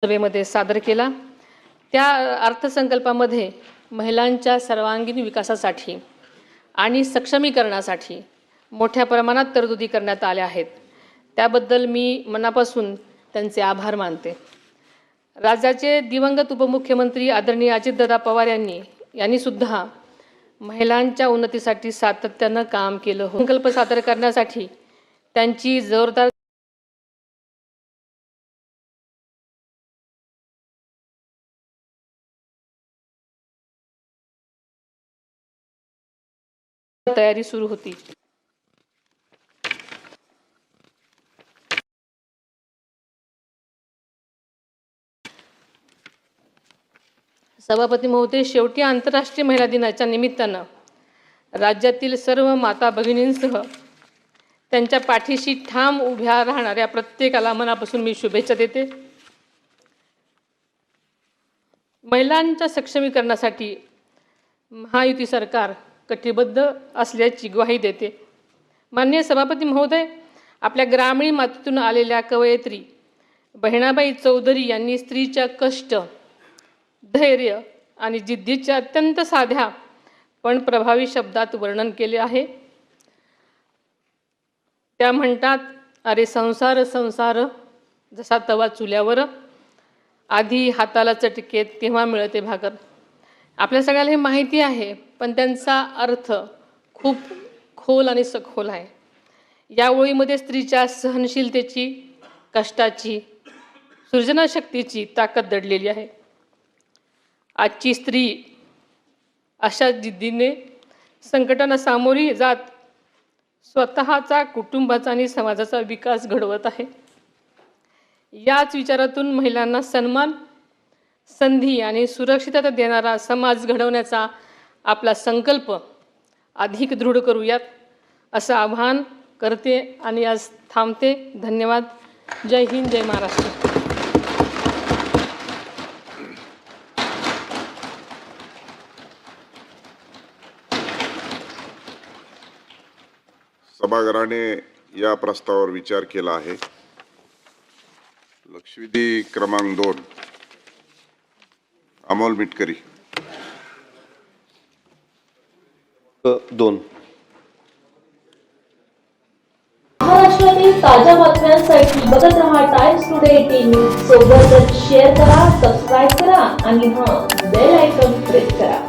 सभेमध्ये सादर केला। त्या अर्थसंकल्पामध्ये महिलांच्या सर्वांगीण विकासासाठी आणि सक्षमीकरणासाठी मोठ्या प्रमाणात तरतुदी करण्यात आल्या आहेत। त्याबद्दल मी मनापासून त्यांचे आभार मानते। राज्याचे दिवंगत उपमुख्यमंत्री आदरणीय अजितदादा पवार यांनी सुद्धा महिलांच्या उन्नतीसाठी सातत्याने काम केलं। संकल्प सादर करण्यासाठी त्यांची जोरदार तयारी सुरू होती। सभापती महोदय, शेवटी आंतरराष्ट्रीय महिला दिनाच्या निमित्तानं राज्यातील सर्व माता भगिनींसह त्यांच्या पाठीशी ठाम उभ्या राहणाऱ्या प्रत्येकाला मनापासून मी शुभेच्छा देते। महिलांच्या सक्षमीकरणासाठी महायुती सरकार कटिबद्ध असल्याची ग्वाही देते। माननीय सभापती महोदय, आपल्या ग्रामीण मातीतून आलेल्या कवयित्री बहिणाबाई चौधरी यांनी स्त्रीच्या कष्ट, धैर्य आणि जिद्दीचे अत्यंत साध्या पण प्रभावी शब्दात वर्णन केले आहे। त्या म्हणतात, अरे संसार संसार जसा तवा चुल्यावर, आधी हाताला चटके तेव्हा मिळते भाकर। आपल्या सगळ्याला हे माहिती आहे, पण त्यांचा अर्थ खूप खोल आणि सखोल आहे। या ओळीमध्ये स्त्रीच्या सहनशीलतेची, कष्टाची, सृजनशक्तीची ताकद दडलेली आहे। आजची स्त्री अशा जिद्दीने संकटांना सामोरी जात स्वतःचा, कुटुंबाचा आणि समाजाचा विकास घडवत आहे। याच विचारातून महिलांना सन्मान, संधी आणि सुरक्षितता देणारा समाज घडवण्याचा आपला संकल्प अधिक दृढ करूयात असं आवाहन करते आणि आज थांबते। धन्यवाद। जय हिंद, जय महाराष्ट्र। सभागृहाने या प्रस्तावावर विचार केला आहे। लक्षवेधी क्रमांक 2 अमोल मिटकरी 2। महाराष्ट्रातील ताज्या बातम्यांसाठी बघत रहा टाइम्स टुडे 18 सोबतच शेअर करा, सबस्क्राइब करा आणि बेल आयकॉन प्रेस करा।